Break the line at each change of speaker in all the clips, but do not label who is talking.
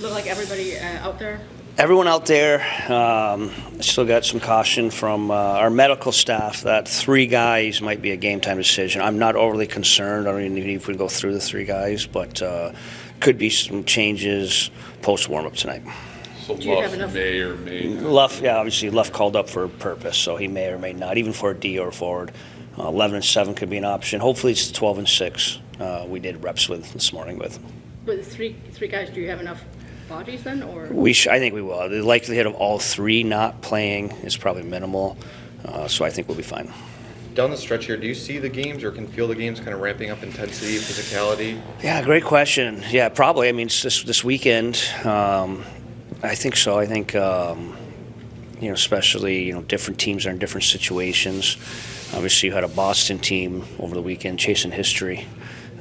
Look like everybody out there?
Everyone out there, still got some caution from our medical staff that 3 guys might be a game time decision. I'm not overly concerned. I don't even know if we go through the 3 guys, but could be some changes post warm-up tonight.
So Luff may or may not.
Luff, yeah, obviously Luff called up for a purpose, so he may or may not, even for a D or a forward. 11 and 7 could be an option. Hopefully it's 12 and 6 we did reps with this morning with.
With three guys, do you have enough bodies then, or?
I think we will. The likelihood of all 3 not playing is probably minimal, so I think we'll be fine.
Down the stretch here, do you see the games or can feel the games kind of ramping up intensity, physicality?
Yeah, great question. Yeah, probably. I mean, it's this weekend. I think so. I think, especially, different teams are in different situations. Obviously, you had a Boston team over the weekend chasing history.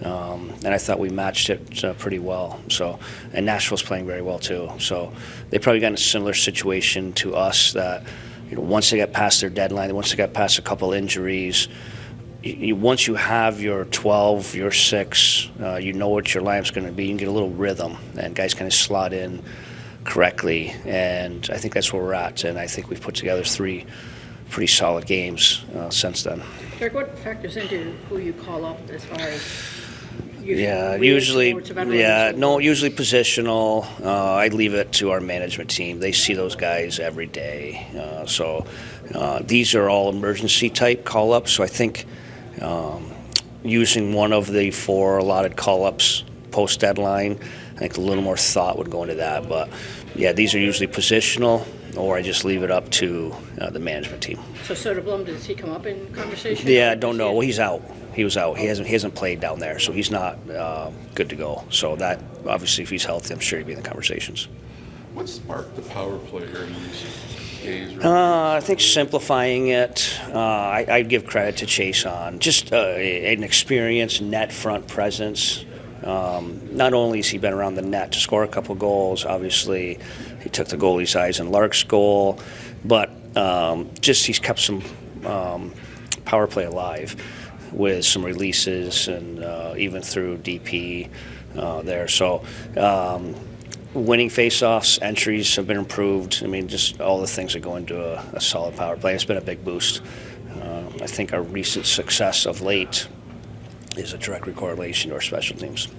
And I thought we matched it pretty well. So, and Nashville's playing very well too. So, they probably got in a similar situation to us that, once they got past their deadline, once they got past a couple injuries, once you have your 12, your 6, you know what your lineup's going to be. You can get a little rhythm, and guys kind of slot in correctly. And I think that's where we're at. And I think we've put together 3 pretty solid games since then.
Derek, what factors into who you call up as far as?
Usually positional. I leave it to our management team. They see those guys every day. So these are all emergency type call-ups. So I think using one of the 4 allotted call-ups post-deadline, I think a little more thought would go into that. But, yeah, these are usually positional, or I just leave it up to the management team.
So Soderblom, does he come up in conversation?
Yeah, I don't know. Well, he's out. He was out. He hasn't played down there, so he's not good to go. So that, obviously, if he's healthy, I'm sure he'd be in the conversations.
What sparked the power play here in these days?
I think simplifying it. I'd give credit to Chase on just an experienced net front presence. Not only has he been around the net to score a couple goals, obviously he took the goalie's eyes in Lark's goal, but just he's kept some power play alive with some releases and even through DP there. So winning faceoffs, entries have been improved. I mean, just all the things that go into a solid power play. It's been a big boost. I think our recent success of late is a direct correlation to our special teams.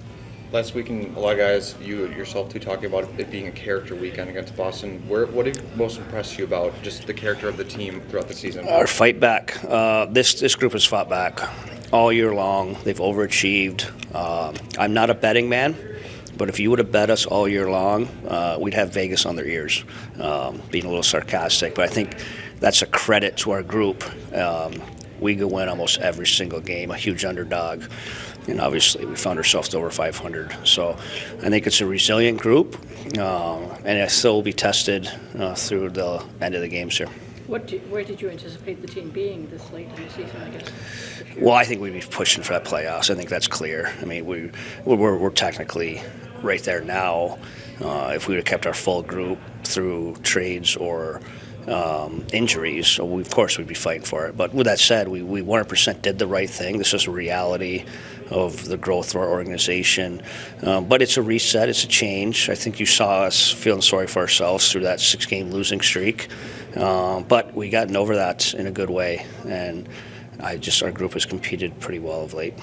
Last weekend, a lot of guys, you yourself too, talking about it being a character weekend against Boston. What did most impress you about just the character of the team throughout the season?
Our fight back. This group has fought back all year long. They've overachieved. I'm not a betting man, but if you would have bet us all year long, we'd have Vegas on their ears, being a little sarcastic. But I think that's a credit to our group. We go win almost every single game, a huge underdog. And obviously, we found ourselves to over 500. So I think it's a resilient group, and it still will be tested through the end of the games here.
Where did you anticipate the team being this late in the season, I guess?
Well, I think we'd be pushing for that playoffs. I think that's clear. I mean, we're technically right there now. If we would have kept our full group through trades or injuries, so of course we'd be fighting for it. But with that said, we 100% did the right thing. This is a reality of the growth of our organization. But it's a reset, it's a change. I think you saw us feeling sorry for ourselves through that 6-game losing streak. But we gotten over that in a good way, and our group has competed pretty well of late.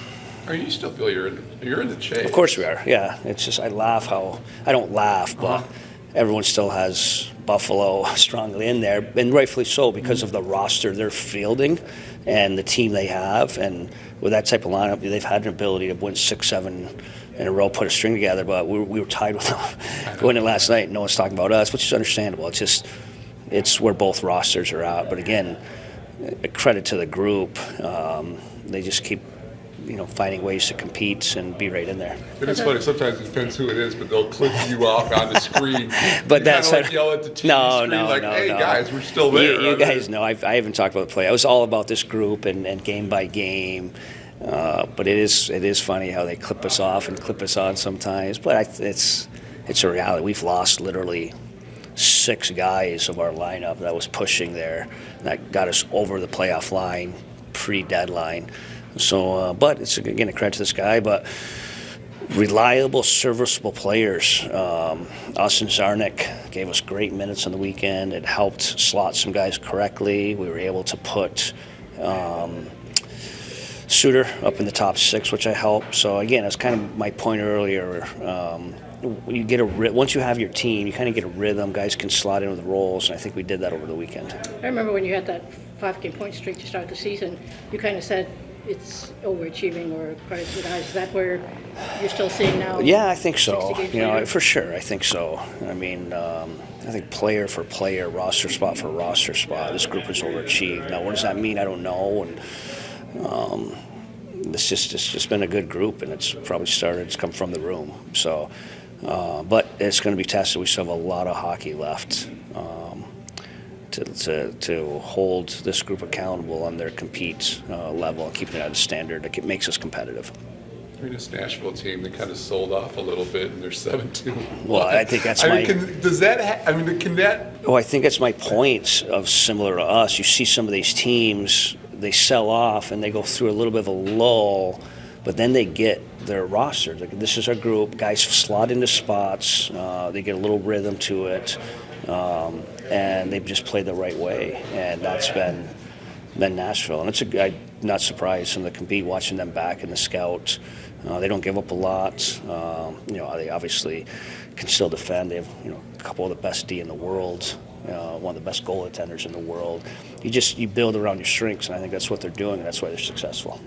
Are you still feel you're in the chase?
Of course we are, yeah. It's just I don't laugh, but everyone still has Buffalo strongly in there, and rightfully so because of the roster they're fielding and the team they have. And with that type of lineup, they've had an ability to win 6-7 in a row, put a string together, but we were tied with them winning last night. No one's talking about us, which is understandable. It's where both rosters are at. But again, a credit to the group. They just keep finding ways to compete and be right in there.
It is funny. Sometimes it depends who it is, but they'll click you off on the screen.
But that's
kind of yell at the TV screen, like, "Hey guys, we're still there."
You guys know I haven't talked about the play. I was all about this group and game by game. But it is funny how they clip us off and clip us on sometimes. But it's a reality. We've lost literally 6 guys of our lineup that was pushing there, that got us over the playoff line pre-deadline. So, but it's again a credit to this guy. But reliable, serviceable players. Austin Zarnick gave us great minutes on the weekend. It helped slot some guys correctly. We were able to put Suter up in the top 6, which I helped. So again, it's kind of my point earlier. You get once you have your team, you kind of get a rhythm. Guys can slot in with roles, and I think we did that over the weekend.
I remember when you had that 5-game point streak to start the season, you kind of said it's overachieving or credit to the guys. Is that where you're still seeing now?
Yeah, I think so.
60 games
You know,
later?
for sure, I think so. I mean, I think player for player, roster spot for roster spot, this group has overachieved. Now, what does that mean? I don't know. And it's just been a good group, and it's come from the room. So, but it's going to be tested. We still have a lot of hockey left. To hold this group accountable on their compete level and keeping it at a standard that makes us competitive.
I mean, this Nashville team, they kind of sold off a little bit, and they're 7-2.
Well, I think that's
I mean, can that?
Well, I think that's my point of similar to us. You see some of these teams, they sell off and they go through a little bit of a lull, but then they get their roster. This is our group. Guys slot into spots. They get a little rhythm to it. And they've just played the right way, and that's been Nashville. And I'm not surprised from the compete, watching them back in the scout. They don't give up a lot. They obviously can still defend. They have a couple of the best D in the world, one of the best goal attenders in the world. You build around your strengths, and I think that's what they're doing, and that's why they're successful.